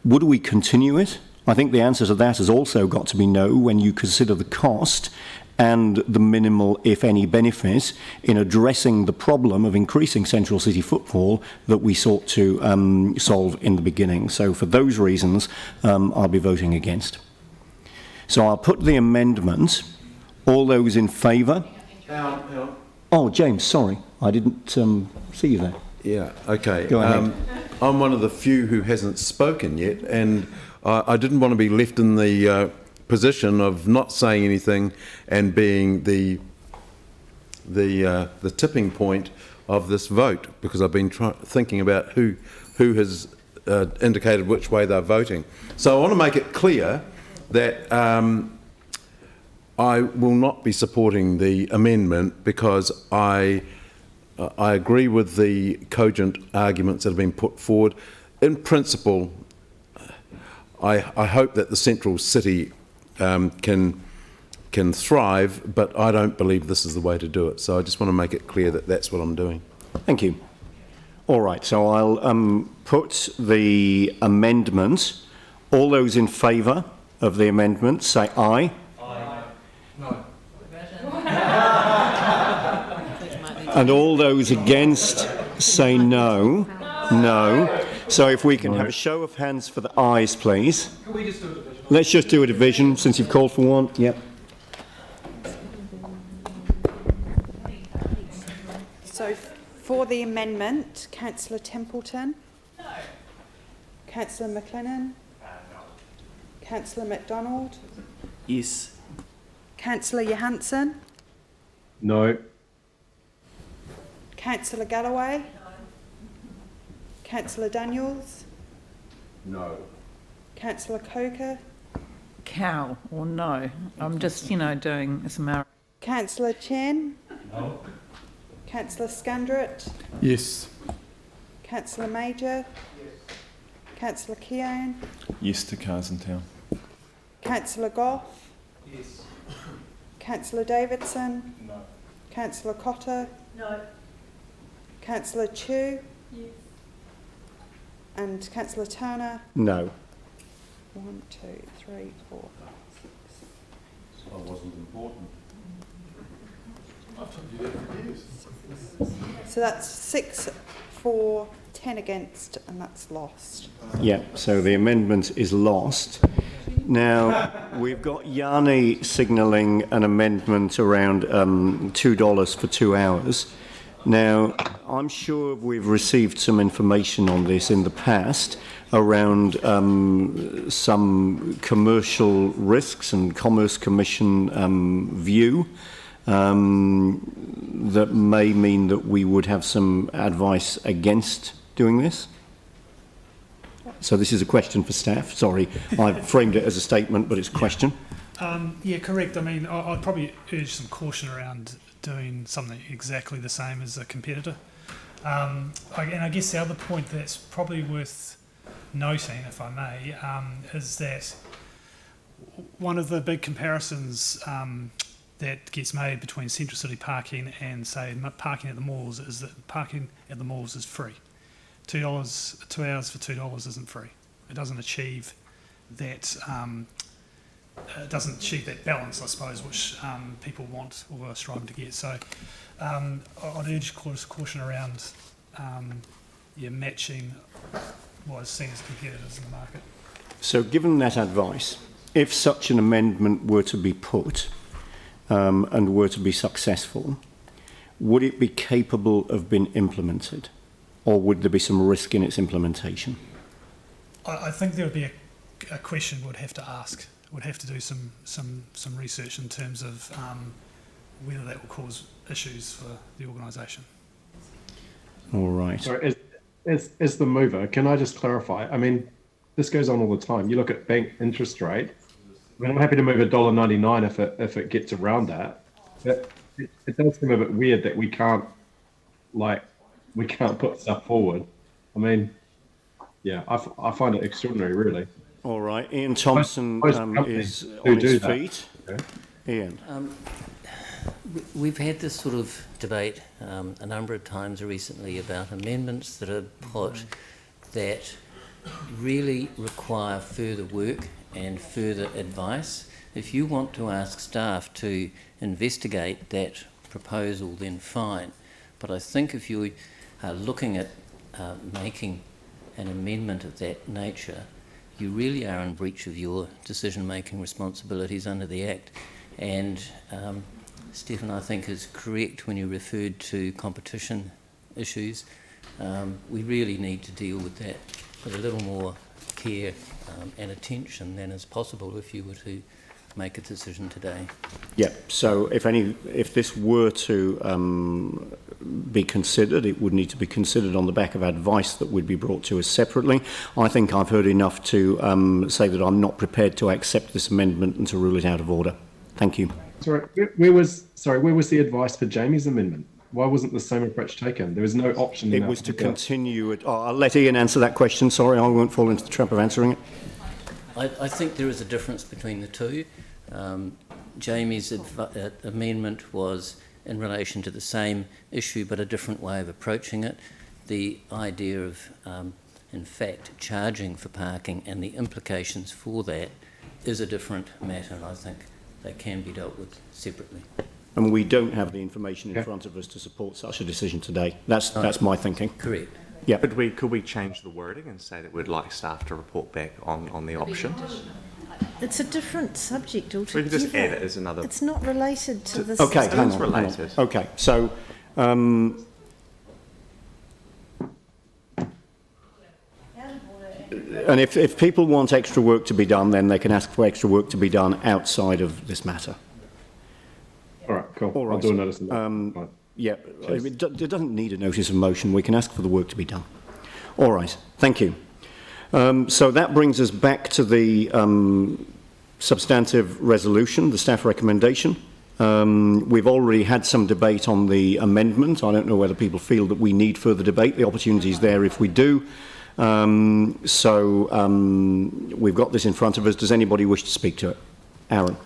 Would we continue it? I think the answer to that has also got to be no, when you consider the cost and the minimal, if any, benefit in addressing the problem of increasing central city footfall that we sought to solve in the beginning. So for those reasons, I'll be voting against. So I'll put the amendment. All those in favour? Oh, James, sorry. I didn't see you there. Yeah, okay. Go ahead. I'm one of the few who hasn't spoken yet, and I didn't want to be left in the position of not saying anything and being the tipping point of this vote, because I've been thinking about who has indicated which way they're voting. So I want to make it clear that I will not be supporting the amendment, because I agree with the cogent arguments that have been put forward. In principle, I hope that the central city can thrive, but I don't believe this is the way to do it. So I just want to make it clear that that's what I'm doing. Thank you. All right, so I'll put the amendment. All those in favour of the amendment, say aye. Aye. No. And all those against, say no. No. So if we can have a show of hands for the ayes, please. Can we just do a division? Let's just do a division, since you've called for one. Yep. So for the amendment, Councillor Templeton? No. Councillor McLennan? No. Councillor MacDonald? Yes. Councillor Johansson? No. Councillor Galloway? No. Councillor Daniels, No. Councillor Coker, Cow or no? I'm just, doing some. Councillor Chen, No. Councillor Scandrett, Yes. Councillor Major, Councillor Keown, Yes to cars in town. Councillor Goff, Councillor Davidson, No. Councillor Cotter, Councillor Chu, and Councillor Turner. No. 1, 2, 3, 4, 5, 6. So I wasn't important. So that's 6 for, 10 against, and that's lost. Yeah, so the amendment is lost. Now, we've got Yanni signalling an amendment around $2 for 2 hours. Now, I'm sure we've received some information on this in the past around some commercial risks and Commerce Commission view that may mean that we would have some advice against doing this. So this is a question for staff. Sorry, I've framed it as a statement, but it's a question. Yeah, correct. I mean, I'd probably urge some caution around doing something exactly the same as a competitor. And I guess the other point that's probably worth noting, if I may, is that one of the big comparisons that gets made between central city parking and, say, parking at the malls is that parking at the malls is free. $2, 2 hours for $2 isn't free. It doesn't achieve that. It doesn't achieve that balance, I suppose, which people want or are striving to get. So I'd urge caution around matching what is seen as competitors in the market. So given that advice, if such an amendment were to be put and were to be successful, would it be capable of being implemented, or would there be some risk in its implementation? I think there would be a question we'd have to ask. We'd have to do some research in terms of whether that will cause issues for the organisation. All right. Sorry, as the mover, can I just clarify? I mean, this goes on all the time. You look at bank interest rate. I mean, I'm happy to move $1.99 if it gets around that. But it does seem a bit weird that we can't put stuff forward. I mean, yeah, I find it extraordinary, really. All right. Ian Thompson is on his feet. Okay. Ian. We've had this sort of debate a number of times recently about amendments that are put that really require further work and further advice. If you want to ask staff to investigate that proposal, then fine. But I think if you are looking at making an amendment of that nature, you really are in breach of your decision-making responsibilities under the Act. And Stephen, I think, is correct when you referred to competition issues. We really need to deal with that with a little more care and attention than is possible if you were to make a decision today. Yeah, so if this were to be considered, it would need to be considered on the back of advice that would be brought to us separately. I think I've heard enough to say that I'm not prepared to accept this amendment and to rule it out of order. Thank you. Sorry, where was the advice for Jamie's amendment? Why wasn't the same approach taken? There was no option. It was to continue it. Oh, I'll let Ian answer that question. Sorry, I won't fall into the trap of answering it. I think there is a difference between the two. Jamie's amendment was in relation to the same issue but a different way of approaching it. The idea of, in fact, charging for parking and the implications for that is a different matter, and I think they can be dealt with separately. And we don't have the information in front of us to support such a decision today. That's my thinking. Correct. Yeah. Could we change the wording and say that we'd like staff to report back on the option? It's a different subject altogether. We can just add it as another. It's not related to this. Okay, hang It's on. related. Okay, so and if people want extra work to be done, then they can ask for extra work to be done outside of this matter. All right, cool. All right. I'll do a notice of that. Yeah, it doesn't need a notice of motion. We can ask for the work to be done. All right, thank you. So that brings us back to the substantive resolution, the staff recommendation. We've already had some debate on the amendment. I don't know whether people feel that we need further debate. The opportunity is there if we do. We've got this in front of us. Does anybody wish to speak to it? Aaron.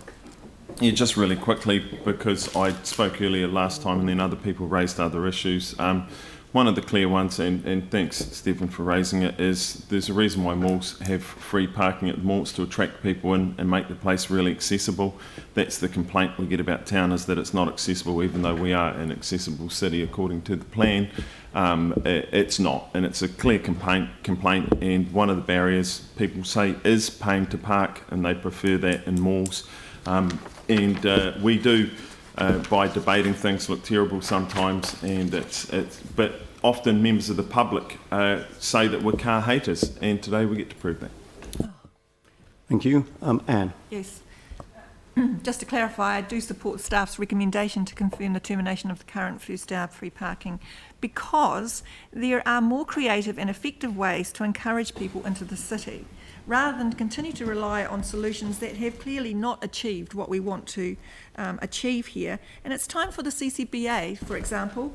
Yeah, just really quickly, because I spoke earlier last time and then other people raised other issues. One of the clear ones, and thanks Stephen for raising it, is there's a reason why malls have free parking at the malls, to attract people in and make the place really accessible. That's the complaint we get about town, is that it's not accessible, even though we are an accessible city according to the plan. It's not, and it's a clear complaint, and one of the barriers people say is paying to park, and they prefer that in malls. We do, by debating things, look terrible sometimes, and but often members of the public say that we're car haters, and today we get to prove that. Thank you. Anne. Yes. Just to clarify, I do support staff's recommendation to confirm the termination of the current first hour free parking, because there are more creative and effective ways to encourage people into the city, rather than continue to rely on solutions that have clearly not achieved what we want to achieve here. And it's time for the CCBA, for example,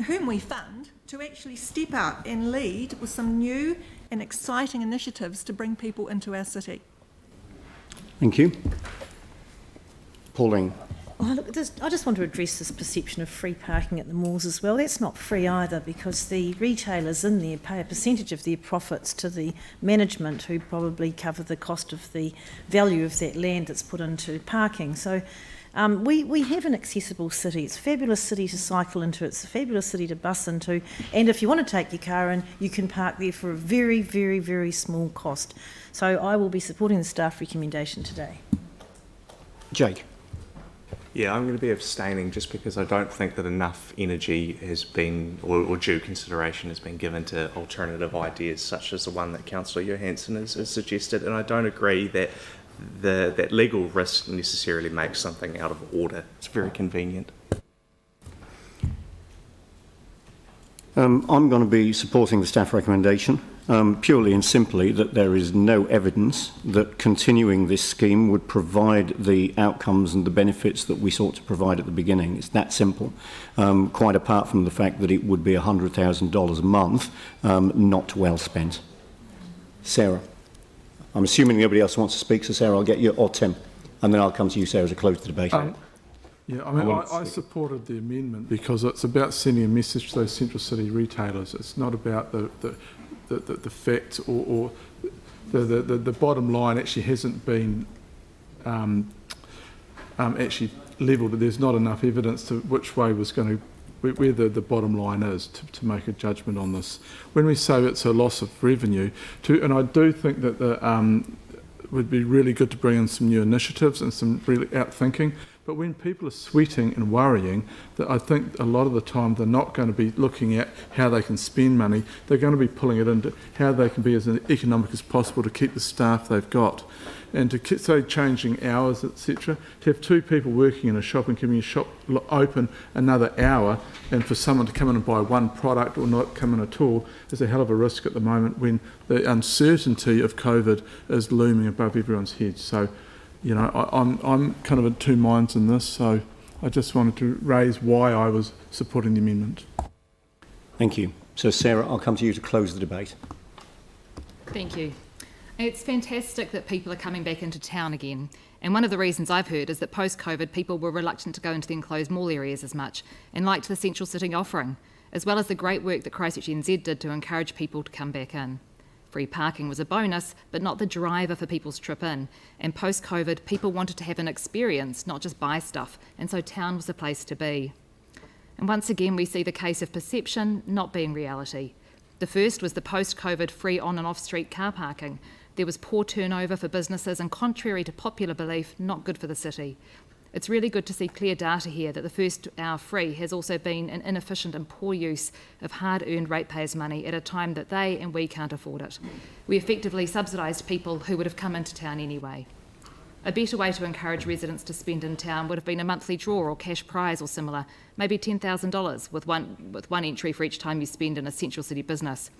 whom we fund, to actually step up and lead with some new and exciting initiatives to bring people into our city. Thank you. Pauline. Oh, look, I just want to address this perception of free parking at the malls as well. That's not free either, because the retailers in there pay a percentage of their profits to the management, who probably cover the cost of the value of that land that's put into parking. So we have an accessible city. It's a fabulous city to cycle into. It's a fabulous city to bus into. And if you want to take your car in, you can park there for a very, very, very small cost. So I will be supporting the staff recommendation today. Jake. Yeah, I'm going to be abstaining, just because I don't think that enough energy has been, or due consideration has been given to alternative ideas, such as the one that Councillor Johansson has suggested, and I don't agree that that legal risk necessarily makes something out of order. It's very convenient. I'm going to be supporting the staff recommendation, purely and simply that there is no evidence that continuing this scheme would provide the outcomes and the benefits that we sought to provide at the beginning. It's that simple, quite apart from the fact that it would be $100,000 a month, not well spent. Sarah. I'm assuming nobody else wants to speak, so Sarah, I'll get you, or Tim, and then I'll come to you, Sarah, to close the debate. Yeah, I mean, I supported the amendment because it's about sending a message to those central city retailers. It's not about the facts or the bottom line actually hasn't been actually levelled. There's not enough evidence to which way was going to, where the bottom line is to make a judgment on this. When we say it's a loss of revenue, and I do think that it would be really good to bring in some new initiatives and some really outthinking. But when people are sweating and worrying, that I think a lot of the time they're not going to be looking at how they can spend money. They're going to be pulling it into how they can be as economic as possible to keep the staff they've got. And to say changing hours, etc., to have two people working in a shop and keeping a shop open another hour, and for someone to come in and buy one product or not come in at all, is a hell of a risk at the moment when the uncertainty of COVID is looming above everyone's heads. So, you know, I'm kind of in two minds in this, so I just wanted to raise why I was supporting the amendment. Thank you. So, Sarah, I'll come to you to close the debate. Thank you. It's fantastic that people are coming back into town again. And one of the reasons I've heard is that post-COVID, people were reluctant to go into the enclosed mall areas as much and liked the central city offering, as well as the great work that Christchurch NZ did to encourage people to come back in. Free parking was a bonus, but not the driver for people's trip in. And post-COVID, people wanted to have an experience, not just buy stuff, and so town was the place to be. And once again, we see the case of perception not being reality. The first was the post-COVID free on and off-street car parking. There was poor turnover for businesses and, contrary to popular belief, not good for the city. It's really good to see clear data here that the first hour free has also been an inefficient and poor use of hard-earned ratepayers' money at a time that they and we can't afford it. We effectively subsidised people who would have come into town anyway. A better way to encourage residents to spend in town would have been a monthly draw or cash prize or similar, maybe $10,000 with one entry for each time you spend in a central city business.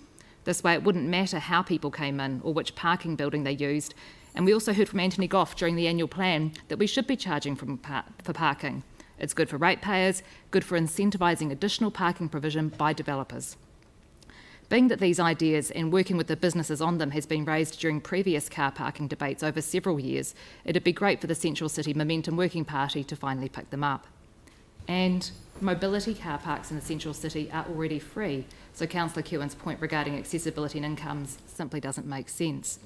This way it wouldn't matter how people came in or which parking building they used. And we also heard from Anthony Goff during the annual plan that we should be charging for parking. It's good for ratepayers, good for incentivising additional parking provision by developers. Being that these ideas and working with the businesses on them has been raised during previous car parking debates over several years, it'd be great for the Central City Momentum Working Party to finally pick them up. And mobility car parks in the Central City are already free, so Councillor Kewen's point regarding accessibility and incomes simply doesn't make sense.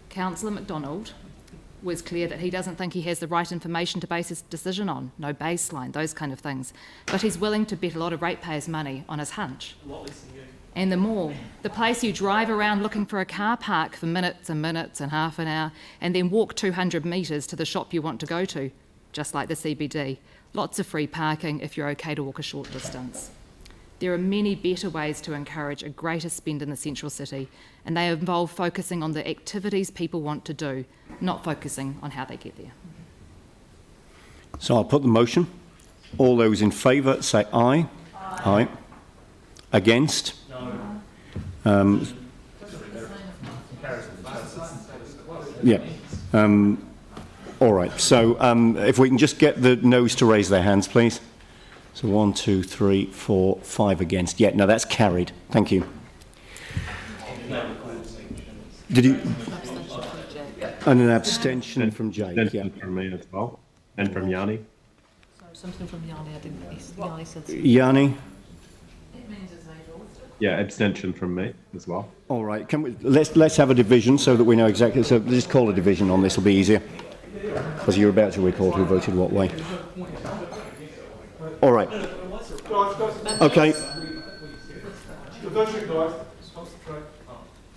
Councillor MacDonald was clear that he doesn't think he has the right information to base his decision on, no baseline, those kind of things, but he's willing to bet a lot of ratepayers' money on his hunch. And the mall, the place you drive around looking for a car park for minutes and minutes and half an hour, and then walk 200 metres to the shop you want to go to, just like the CBD. Lots of free parking if you're okay to walk a short distance. There are many better ways to encourage a greater spend in the Central City, and they involve focusing on the activities people want to do, not focusing on how they get there. So I'll put the motion. All those in favour say aye. Aye. Against? No. Yeah. All right. So if we can just get the noes to raise their hands, please. So 1, 2, 3, 4, 5 against. Yeah, no, that's carried. Thank you. Did you? And an abstention from Jake. Abstention from me as well, and from Yanni. Sorry, something from Yanni. I didn't. Yanni said. Yanni. Yeah, abstention from me as well. All right. Can we let's have a division so that we know exactly. So just call a division on this. Will be easier because you're about to record who voted what way. All right. Okay.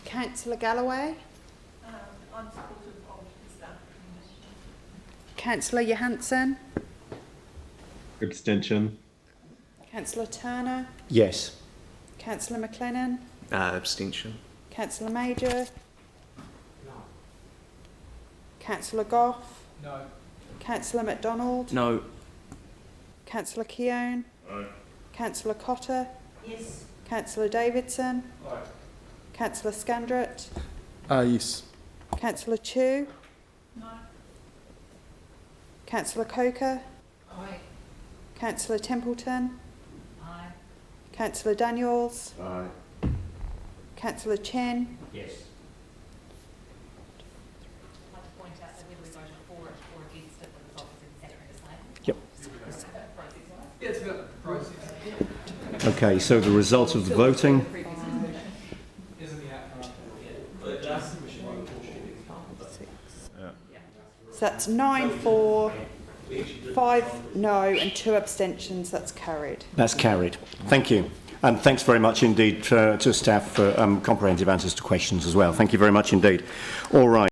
Councillor Galloway. Councillor Johansson. Abstention. Councillor Turner. Yes. Councillor McLennan. Abstention. Councillor Major. No. Councillor Goff. No. Councillor MacDonald. No. Councillor Keown. Aye. Councillor Cotter. Yes. Councillor Davidson. Aye. Councillor Scandrett. Yes. Councillor Chu. No. Councillor Coker. Aye. Councillor Templeton. Aye. Councillor Daniels. Aye. Councillor Chen. Yes. I'd like to point out that whether we voted for it or against it, the result is exactly the same. Yep. Yeah, it's about the process. Okay. So the results of the voting. So that's 9 for, 5 no and 2 abstentions. That's carried. That's carried. Thank you. And thanks very much indeed to staff for comprehensive answers to questions as well. Thank you very much indeed. All right.